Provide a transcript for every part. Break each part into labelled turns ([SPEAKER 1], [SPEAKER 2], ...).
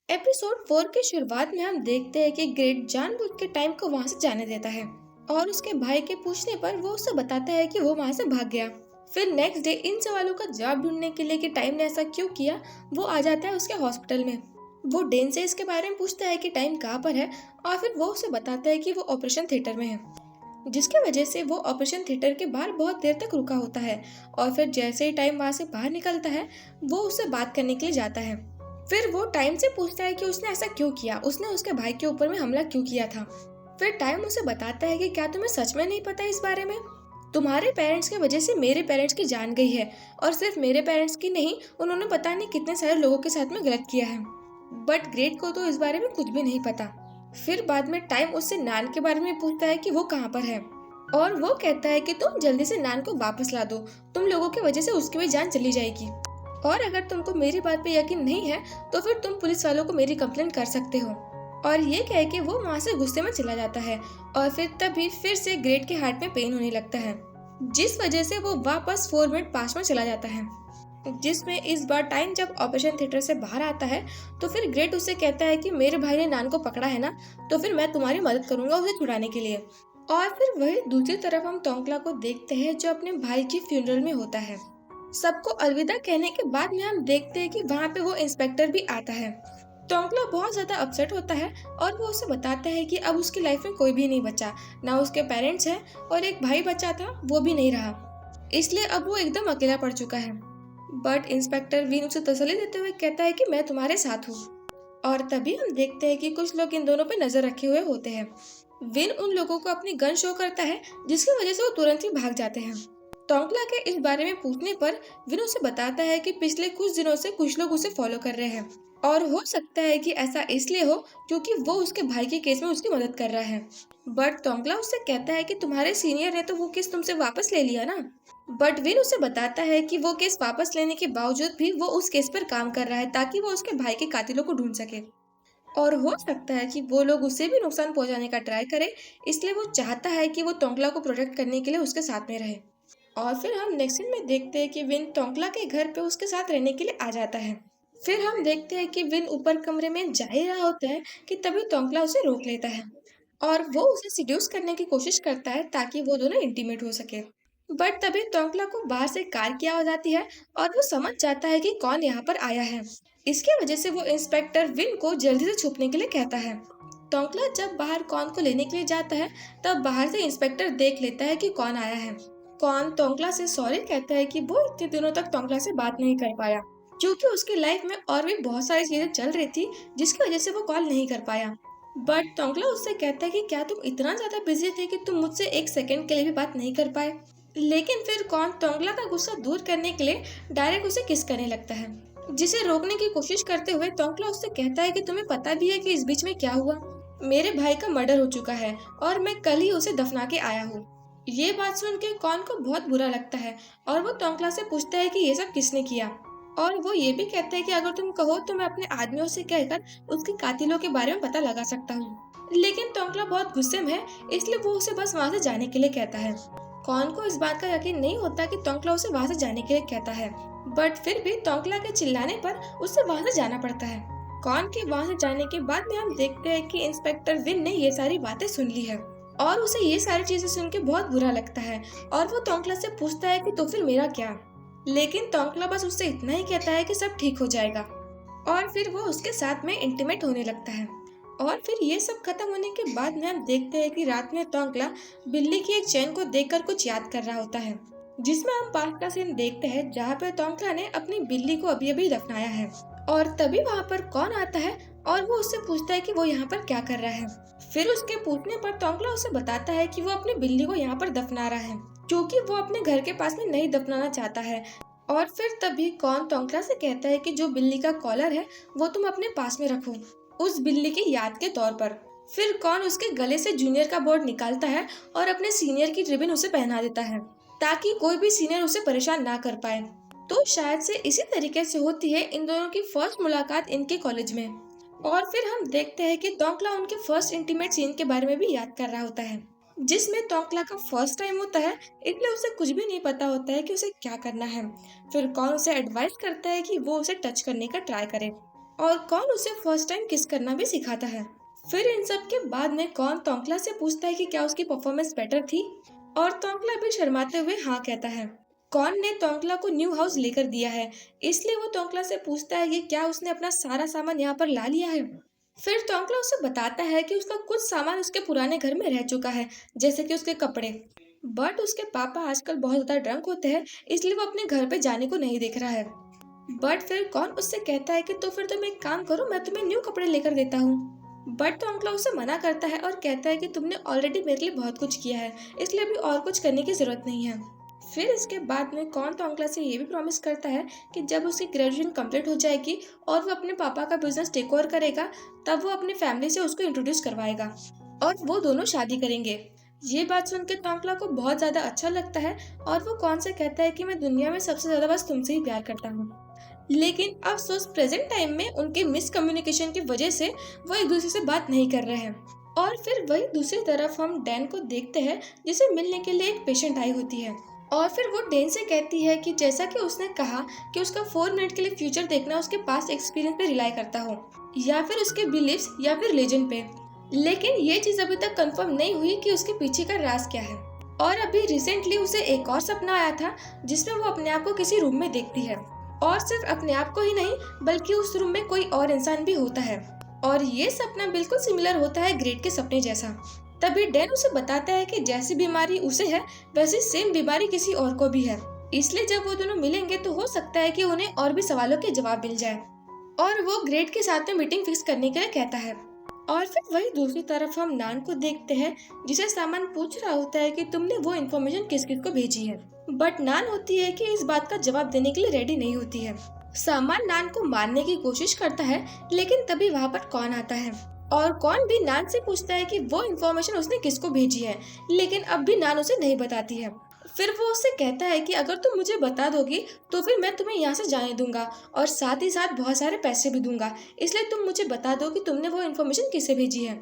[SPEAKER 1] Episode 4 की शुरुआत में हम देखते हैं कि ग्रेट जानबूझ के टाइम को वहां से जाने देता है और उसके भाई के पूछने पर वो उसे बताता है कि वो वहां से भाग गया। फिर नेक्स्ट डे इन सवालों का जवाब ढूंढने के लिए कि टाइम ने ऐसा क्यों किया, वो आ जाता है उसके हॉस्पिटल में। वो डेन से इसके बारे में पूछता है कि टाइम कहाँ पर है और फिर वो उसे बताता है कि वो ऑपरेशन थिएटर में है, जिसकी वजह से वो ऑपरेशन थिएटर के बाहर बहुत देर तक रुका होता है। और फिर जैसे ही टाइम वहां से बाहर निकलता है, वो उससे बात करने के लिए जाता है। फिर वो टाइम से पूछता है कि उसने ऐसा क्यों किया, उसने उसके भाई के ऊपर में हमला क्यों किया था। फिर टाइम उसे बताता है कि क्या तुम्हें सच में नहीं पता इस बारे में? तुम्हारे पेरेंट्स की वजह से मेरे पेरेंट्स की जान गई है, और सिर्फ मेरे पेरेंट्स की नहीं, उन्होंने पता नहीं कितने सारे लोगों के साथ में गलत किया है। बट ग्रेट को तो इस बारे में कुछ भी नहीं पता। फिर बाद में टाइम उससे नान के बारे में पूछता है कि वो कहाँ पर है, और वो कहता है कि तुम जल्दी से नान को वापस ला दो, तुम लोगों की वजह से उसकी भी जान चली जाएगी। और अगर तुमको मेरी बात पे यकीन नहीं है तो फिर तुम पुलिस वालों को मेरी कंप्लेंट कर सकते हो। और ये कह के वो वहाँ से गुस्से में चला जाता है। और फिर तभी फिर से ग्रेट के हार्ट में पेन होने लगता है, जिस वजह से वो वापस 4 मिनट पास्ट में चला जाता है। जिसमें इस बार टाइम जब ऑपरेशन थिएटर से बाहर आता है तो फिर ग्रेट उसे कहता है कि मेरे भाई ने नान को पकड़ा है ना, तो फिर मैं तुम्हारी मदद करूंगा उसे छुड़ाने के लिए। और फिर वही दूसरी तरफ हम तोंकला को देखते हैं जो अपने भाई की फ्यूनरल में होता है। सबको अलविदा कहने के बाद में हम देखते हैं कि वहाँ पे वो इंस्पेक्टर भी आता है। तोंकला बहुत ज्यादा अपसेट होता है और वो उसे बताता है कि अब उसकी लाइफ में कोई भी नहीं बचा, ना उसके पेरेंट्स हैं और एक भाई बचा था वो भी नहीं रहा, इसलिए अब वो एकदम अकेला पड़ चुका है। बट इंस्पेक्टर विन उसे तसल्ली देते हुए कहता है कि मैं तुम्हारे साथ हूँ। और तभी हम देखते हैं कि कुछ लोग इन दोनों पे नजर रखे हुए होते हैं। विन उन लोगों को अपनी गन शो करता है, जिसकी वजह से वो तुरंत ही भाग जाते हैं। टोंकला के इस बारे में पूछने पर विन उसे बताता है कि पिछले कुछ दिनों से कुछ लोग उसे फॉलो कर रहे हैं, और हो सकता है कि ऐसा इसलिए हो क्योंकि वो उसके भाई के केस में उसकी मदद कर रहा है। बट टोंकला उससे कहता है कि तुम्हारे सीनियर ने तो वो केस तुमसे वापस ले लिया ना। बट विन उसे बताता है कि वो केस वापस लेने के बावजूद भी वो उस केस पर काम कर रहा है ताकि वो उसके भाई के कातिलों को ढूंढ सके। और हो सकता है कि वो लोग उसे भी नुकसान पहुंचाने का ट्राई करे, इसलिए वो चाहता है कि वो टोंकला को प्रोटेक्ट करने के लिए उसके साथ में रहे। और फिर हम नेक्स्ट सीन में देखते हैं कि विन टोंकला के घर पे उसके साथ रहने के लिए आ जाता है। फिर हम देखते हैं कि विन ऊपर कमरे में जा ही रहा होता है कि तभी टोंकला उसे रोक लेता है और वो उसे सिड्यूस करने की कोशिश करता है ताकि वो दोनों इंटीमेट हो सके। बट तभी टोंकला को बाहर से कार की आवाज आती है और वो समझ जाता है कि कौन यहाँ पर आया है। इसकी वजह से वो इंस्पेक्टर विन को जल्दी से छुपने के लिए कहता है। टोंकला जब बाहर कौन को लेने के लिए जाता है, तब बाहर से इंस्पेक्टर देख लेता है कि कौन आया है। कौन टोंकला से सॉरी कहता है कि वो इतने दिनों तक टोंकला से बात नहीं कर पाया, क्योंकि उसकी लाइफ में और भी बहुत सारी चीजें चल रही थी जिसकी वजह से वो कॉल नहीं कर पाया। बट टोंकला उससे कहता है कि क्या तुम इतना ज्यादा बिजी थे कि तुम मुझसे एक सेकंड के लिए भी बात नहीं कर पाए। लेकिन फिर कौन टोंकला का गुस्सा दूर करने के लिए डायरेक्ट उसे किस करने लगता है, जिसे रोकने की कोशिश करते हुए टोंकला उससे कहता है कि तुम्हें पता भी है कि इस बीच में क्या हुआ। मेरे भाई का मर्डर हो चुका है और मैं कल ही उसे दफना के आया हूँ। ये बात सुन के कौन को बहुत बुरा लगता है और वो टोंकला से पूछता है कि ये सब किसने किया। और वो ये भी कहता है कि अगर तुम कहो तो मैं अपने आदमियों से कहकर उसके कातिलों के बारे में पता लगा सकता हूँ। लेकिन टोंकला बहुत गुस्से में है, इसलिए वो उसे बस वहाँ से जाने के लिए कहता है। कौन को इस बात का यकीन नहीं होता कि टोंकला उसे वहाँ से जाने के लिए कहता है, बट फिर भी टोंकला के चिल्लाने पर उसे वहाँ से जाना पड़ता है। कौन के वहाँ से जाने के बाद में हम देखते हैं कि इंस्पेक्टर विन ने ये सारी बातें सुन ली है और उसे ये सारी चीजें सुन के बहुत बुरा लगता है। और वो टोंकला से पूछता है कि तो फिर मेरा क्या। लेकिन टोंकला बस उससे इतना ही कहता है कि सब ठीक हो जाएगा, और फिर वो उसके साथ में इंटीमेट होने लगता है। और फिर ये सब खत्म होने के बाद में हम देखते हैं कि रात में टोंकला बिल्ली की एक चेन को देखकर कुछ याद कर रहा होता है, जिसमें हम पास्ट का सीन देखते हैं जहाँ पे टोंकला ने अपनी बिल्ली को अभी अभी दफनाया है। और तभी वहाँ पर कौन आता है और वो उससे पूछता है कि वो यहाँ पर क्या कर रहा है। फिर उसके पूछने पर टोंकला उसे बताता है कि वो अपनी बिल्ली को यहाँ पर दफना रहा है, क्योंकि वो अपने घर के पास में नहीं दफनाना चाहता है। और फिर तभी कौन टोंकला से कहता है कि जो बिल्ली का कॉलर है वो तुम अपने पास में रखो, उस बिल्ली की याद के तौर पर। फिर कौन उसके गले से जूनियर का बोर्ड निकालता है और अपने सीनियर की रिबन उसे पहना देता है, ताकि कोई भी सीनियर उसे परेशान ना कर पाए। तो शायद से इसी तरीके से होती है इन दोनों की फर्स्ट मुलाकात इनके कॉलेज में। और फिर हम देखते हैं कि टोंकला उनके फर्स्ट इंटीमेट सीन के बारे में भी याद कर रहा होता है, जिसमें टोंकला का फर्स्ट टाइम होता है, इसलिए उसे कुछ भी नहीं पता होता है कि उसे क्या करना है। फिर कौन उसे एडवाइस करता है कि वो उसे टच करने का ट्राई करे। और कौन उसे फर्स्ट टाइम किस करना भी सिखाता है। फिर इन सब के बाद में कौन तोंकला से पूछता है कि क्या उसकी परफॉर्मेंस बेटर थी, और तोंकला भी शर्माते हुए हाँ कहता है। कौन ने तोंकला को न्यू हाउस लेकर दिया है, इसलिए वो तोंकला से पूछता है कि क्या उसने अपना सारा सामान यहाँ पर ला लिया है। फिर तोंकला उसे बताता है कि उसका कुछ सामान उसके पुराने घर में रह चुका है, जैसे कि उसके कपड़े। बट उसके पापा आजकल बहुत ज्यादा ड्रंक होते हैं, इसलिए वो अपने घर पे जाने को नहीं देख रहा है। बट फिर कौन उससे कहता है कि तो फिर तुम एक काम करो, मैं तुम्हें न्यू कपड़े लेकर देता हूँ। बट तोंकला उसे मना करता है और कहता है कि तुमने ऑलरेडी मेरे लिए बहुत कुछ किया है, इसलिए अभी और कुछ करने की जरूरत नहीं है। फिर इसके बाद में कौन तोंकला से ये भी प्रॉमिस करता है कि जब उसकी ग्रेजुएशन कंप्लीट हो जाएगी और वो अपने पापा का बिजनेस टेक ओवर करेगा, तब वो अपनी फैमिली से उसको इंट्रोड्यूस करवाएगा और वो दोनों शादी करेंगे। ये बात सुन के तोंकला को बहुत ज्यादा अच्छा लगता है और वो कौन से कहता है कि मैं दुनिया में सबसे ज्यादा बस तुमसे ही प्यार करता हूँ। लेकिन अफसोस प्रेजेंट टाइम में उनके मिसकम्युनिकेशन की वजह से वो एक दूसरे से बात नहीं कर रहे हैं। और फिर वही दूसरी तरफ हम डैन को देखते हैं, जिसे मिलने के लिए एक पेशेंट आई होती है और फिर वो डैन से कहती है कि जैसा कि उसने कहा कि उसका 4 मिनट के लिए फ्यूचर देखना उसके पास एक्सपीरियंस पे रिलाई करता हो, या फिर उसके बिलीव्स या फिर रिलीजन पे। लेकिन ये चीज अभी तक कंफर्म नहीं हुई कि उसके पीछे का राज क्या है। और अभी रिसेंटली उसे एक और सपना आया था, जिसमें वो अपने आप को किसी रूम में देखती है, और सिर्फ अपने आप को ही नहीं बल्कि उस रूम में कोई और इंसान भी होता है। और ये सपना बिल्कुल सिमिलर होता है ग्रेट के सपने जैसा। तभी डैन उसे बताता है कि जैसी बीमारी उसे है वैसी सेम बीमारी किसी और को भी है, इसलिए जब वो दोनों मिलेंगे तो हो सकता है कि उन्हें और भी सवालों के जवाब मिल जाए। और वो ग्रेट के साथ में मीटिंग फिक्स करने के लिए कहता है। और फिर वही दूसरी तरफ हम नान को देखते हैं, जिसे सामान पूछ रहा होता है कि तुमने वो इन्फॉर्मेशन किस किस को भेजी है। बट नान होती है कि इस बात का जवाब देने के लिए रेडी नहीं होती है। सामान नान को मारने की कोशिश करता है, लेकिन तभी वहाँ पर कौन आता है और कौन भी नान से पूछता है कि वो इन्फॉर्मेशन उसने किसको भेजी है, लेकिन अब भी नान उसे नहीं बताती है। फिर वो उससे कहता है कि अगर तुम मुझे बता दोगी तो फिर मैं तुम्हें यहाँ से जाने दूंगा और साथ ही साथ बहुत सारे पैसे भी दूंगा, इसलिए तुम मुझे बता दो कि तुमने वो इन्फॉर्मेशन किसे भेजी है।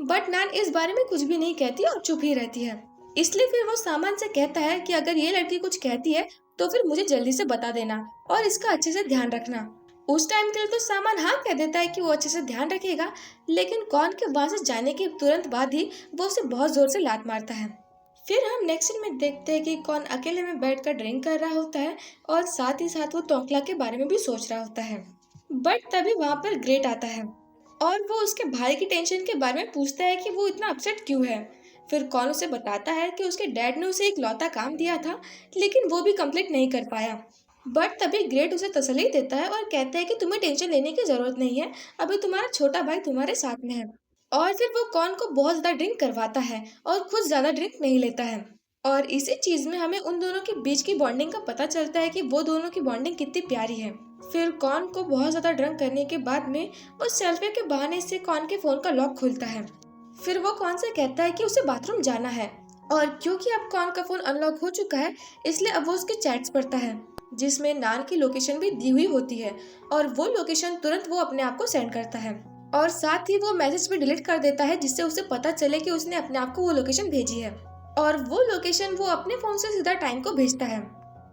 [SPEAKER 1] बट नान इस बारे में कुछ भी नहीं कहती और चुप ही रहती है। इसलिए फिर वो सामान से कहता है कि अगर ये लड़की कुछ कहती है तो फिर मुझे जल्दी से बता देना और इसका अच्छे से ध्यान रखना। उस टाइम के लिए तो सामान हाँ कह देता है कि वो अच्छे से ध्यान रखेगा, लेकिन कौन के वहां से जाने के तुरंत बाद ही वो उसे बहुत जोर से लात मारता है। फिर हम नेक्स्ट सीन में देखते हैं कि कौन अकेले में बैठकर ड्रिंक कर रहा होता है और साथ ही साथ वो तोंकला के बारे में भी सोच रहा होता है। बट तभी वहाँ पर ग्रेट आता है और वो उसके भाई की टेंशन के बारे में पूछता है कि वो इतना अपसेट क्यों है। फिर कौन उसे बताता है कि उसके डैड ने उसे एक लौता काम दिया था, लेकिन वो भी कंप्लीट नहीं कर पाया। बट तभी ग्रेट उसे तसल्ली देता है और कहता है कि तुम्हें टेंशन लेने की जरूरत नहीं है, अभी तुम्हारा छोटा भाई तुम्हारे साथ में है। और फिर वो कौन को बहुत ज्यादा ड्रिंक करवाता है और खुद ज्यादा ड्रिंक नहीं लेता है। और इसी चीज में हमें उन दोनों के बीच की बॉन्डिंग का पता चलता है कि वो दोनों की बॉन्डिंग कितनी प्यारी है। फिर कौन को बहुत ज्यादा ड्रिंक करने के बाद में उस सेल्फी के बहाने से कौन के फोन का लॉक खुलता है। फिर वो कौन से कहता है कि उसे बाथरूम जाना है, और क्योंकि अब कौन का फोन अनलॉक हो चुका है इसलिए अब वो उसके चैट्स पढ़ता है, जिसमें नान की लोकेशन भी दी हुई होती है और वो लोकेशन तुरंत वो अपने आप को सेंड करता है और साथ ही वो मैसेज भी डिलीट कर देता है, जिससे उसे पता चले कि उसने अपने आप को वो लोकेशन भेजी है। और वो लोकेशन वो अपने फोन से सीधा टाइम को भेजता है।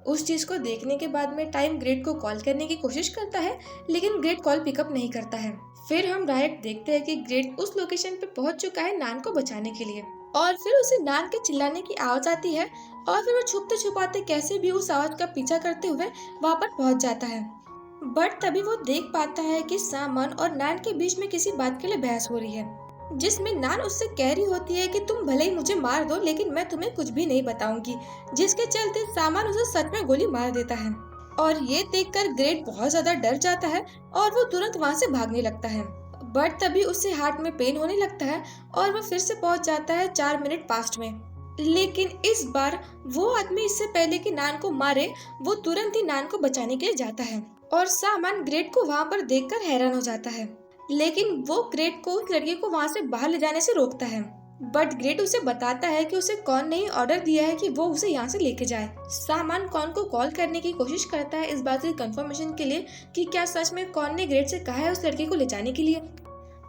[SPEAKER 1] उस चीज को देखने के बाद में टाइम ग्रेट को कॉल करने की कोशिश करता है, लेकिन ग्रेट कॉल पिकअप नहीं करता है। फिर हम डायरेक्ट देखते हैं कि ग्रेट उस लोकेशन पे पहुंच चुका है नान को बचाने के लिए, और फिर उसे नान के चिल्लाने की आवाज आती है और फिर वो छुपते छुपाते कैसे भी उस आवाज का पीछा करते हुए वहाँ पर पहुंच जाता है। बट तभी वो देख पाता है कि सामान और नान के बीच में किसी बात के लिए बहस हो रही है, जिसमें नान उससे कह रही होती है कि तुम भले ही मुझे मार दो लेकिन मैं तुम्हें कुछ भी नहीं बताऊंगी, जिसके चलते सामान उसे सच में गोली मार देता है। और ये देखकर ग्रेट बहुत ज्यादा डर जाता है और वो तुरंत वहाँ से भागने लगता है। बट तभी उससे हार्ट में पेन होने लगता है और वो फिर से पहुंच जाता है 4 मिनट पास्ट में। लेकिन इस बार वो आदमी इससे पहले कि नान को मारे वो तुरंत ही नान को बचाने के लिए जाता है और सामान ग्रेट को वहाँ पर देखकर हैरान हो जाता है, लेकिन वो ग्रेट को उस लड़की को वहाँ से बाहर ले जाने से रोकता है। बट ग्रेट उसे बताता है कि उसे कौन ने ऑर्डर दिया है कि वो उसे यहाँ से लेके जाए। सामान कौन को कॉल करने की कोशिश करता है इस बात की कंफर्मेशन के लिए कि क्या सच में कौन ने ग्रेट से कहा है उस लड़की को ले जाने के लिए।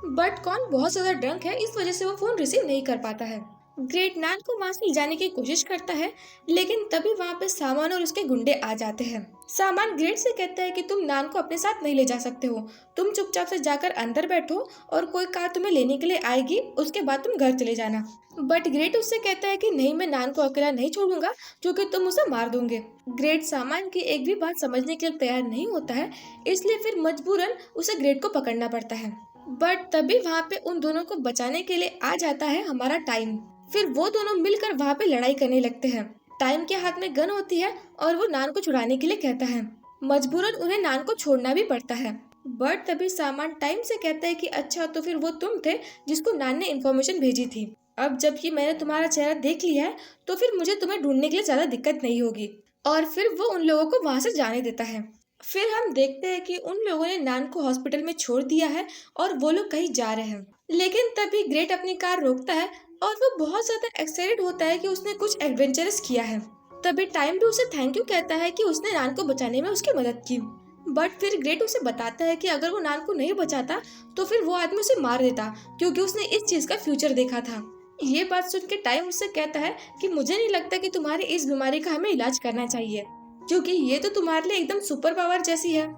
[SPEAKER 1] बट कौन बहुत ज्यादा ड्रंक है, इस वजह से वो फोन रिसीव नहीं कर पाता है। ग्रेट नान को वहां से ले जाने की कोशिश करता है, लेकिन तभी वहां पे सामान और उसके गुंडे आ जाते हैं। सामान ग्रेट से कहता है कि तुम नान को अपने साथ नहीं ले जा सकते हो, तुम चुपचाप से जाकर अंदर बैठो और कोई कार तुम्हें लेने के लिए आएगी, उसके बाद तुम घर चले जाना। बट ग्रेट उससे कहता है कि नहीं, मैं नान को अकेला नहीं छोड़ूंगा, क्योंकि तुम उसे मार दोगे। ग्रेट सामान की एक भी बात समझने के लिए तैयार नहीं होता है, इसलिए फिर मजबूरन उसे ग्रेट को पकड़ना पड़ता है। बट तभी वहाँ पे उन दोनों को बचाने के लिए आ जाता है हमारा टाइम। फिर वो दोनों मिलकर वहाँ पे लड़ाई करने लगते हैं। टाइम के हाथ में गन होती है और वो नान को छुड़ाने के लिए कहता है। मजबूरन उन्हें नान को छोड़ना भी पड़ता है। बट तभी सामान टाइम से कहता है कि अच्छा, तो फिर वो तुम थे जिसको नान ने इन्फॉर्मेशन भेजी थी। अब जबकि मैंने तुम्हारा चेहरा देख लिया है, तो फिर मुझे तुम्हें ढूंढने के लिए ज्यादा दिक्कत नहीं होगी। और फिर वो उन लोगों को वहाँ से जाने देता है। फिर हम देखते हैं कि उन लोगों ने नान को हॉस्पिटल में छोड़ दिया है और वो लोग कहीं जा रहे हैं। लेकिन तभी ग्रेट अपनी कार रोकता है और वो बहुत ज्यादा एक्साइटेड होता है कि उसने कुछ एडवेंचरस किया है। तभी टाइम भी उसे थैंक यू कहता है कि उसने नान को बचाने में उसकी मदद की। बट फिर ग्रेट उसे बताता है कि अगर वो नान को नहीं बचाता तो फिर वो आदमी उसे मार देता, क्योंकि उसने इस चीज का फ्यूचर देखा था। ये बात सुन के टाइम उससे कहता है कि मुझे नहीं लगता कि तुम्हारी इस बीमारी का हमें इलाज करना चाहिए, क्योंकि ये तो तुम्हारे लिए एकदम सुपर पावर जैसी है।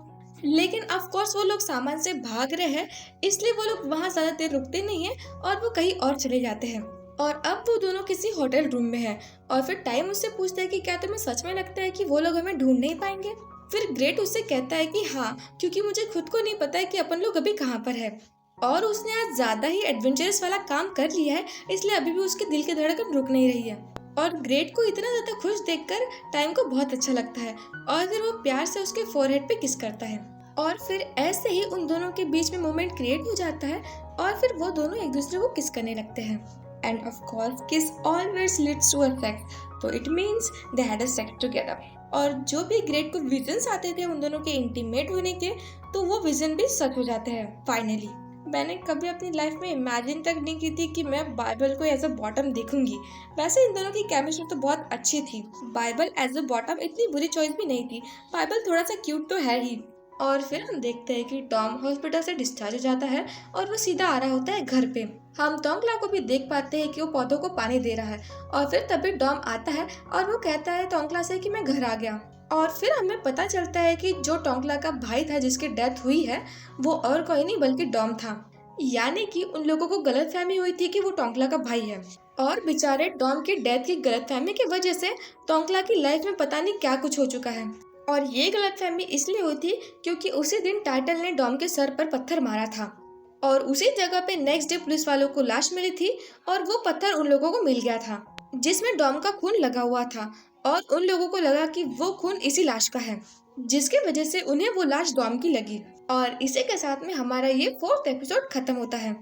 [SPEAKER 1] लेकिन ऑफ कोर्स वो लोग सामान से भाग रहे हैं, इसलिए वो लोग वहाँ ज्यादा देर रुकते नहीं हैं और वो कहीं और चले जाते हैं। और अब वो दोनों किसी होटल रूम में हैं और फिर टाइम उससे पूछता है कि क्या तुम्हें सच में लगता है कि वो लोग हमें ढूंढ नहीं पाएंगे। फिर ग्रेट उससे कहता है कि हाँ, क्योंकि मुझे खुद को नहीं पता है कि अपन लोग अभी कहाँ पर है। और उसने आज ज्यादा ही एडवेंचरस वाला काम कर लिया है, इसलिए अभी भी उसके दिल की धड़कन रुक नहीं रही है। और ग्रेट को इतना ज्यादा खुश देखकर टाइम को बहुत अच्छा लगता है और फिर वो प्यार से उसके फोरहेड पे किस करता है। और फिर ऐसे ही उन दोनों के बीच में मोमेंट क्रिएट हो जाता है और फिर वो दोनों एक दूसरे को किस करने लगते हैं। And of course kiss always leads to a sex, तो it means they had a sex together. और जो भी ग्रेट को विजन्स आते थे उन दोनों के इंटीमेट होने के, तो वो विजन भी सच हो जाते हैं फाइनली। मैंने कभी अपनी लाइफ में इमेजिन तक नहीं की थी कि मैं बाइबल को एज अ बॉटम देखूंगी। वैसे इन दोनों की केमिस्ट्री तो बहुत अच्छी थी। बाइबल एज अ बॉटम इतनी बुरी चॉइस भी नहीं थी। बाइबल थोड़ा सा क्यूट तो है ही। और फिर हम देखते हैं कि टॉम हॉस्पिटल से डिस्चार्ज हो जाता है और वो सीधा आ रहा होता है घर पे। हम टोंकला को भी देख पाते हैं कि वो पौधों को पानी दे रहा है। और फिर तभी टॉम आता है और वो कहता है टोंकला से कि मैं घर आ गया। और फिर हमें पता चलता है कि जो टोंकला का भाई था जिसकी डेथ हुई है, वो और कोई नहीं बल्कि डॉम था। यानी कि उन लोगों को गलतफहमी हुई थी कि वो टोंकला का भाई है। और बेचारे डॉम की डेथ की गलतफहमी की वजह से टोंकला की लाइफ में पता नहीं क्या कुछ हो चुका है। और ये गलतफहमी इसलिए हुई थी क्योंकि उसी दिन टाइटल ने डॉम के सर पर पत्थर मारा था। और उसी जगह पे नेक्स्ट डे पुलिस वालों को लाश मिली थी और वो पत्थर उन लोगों को मिल गया था जिसमें डॉम का खून लगा हुआ था। और उन लोगों को लगा कि वो खून इसी लाश का है, जिसकी वजह से उन्हें वो लाश डॉम की लगी। और इसी के साथ में हमारा ये 4th एपिसोड खत्म होता है।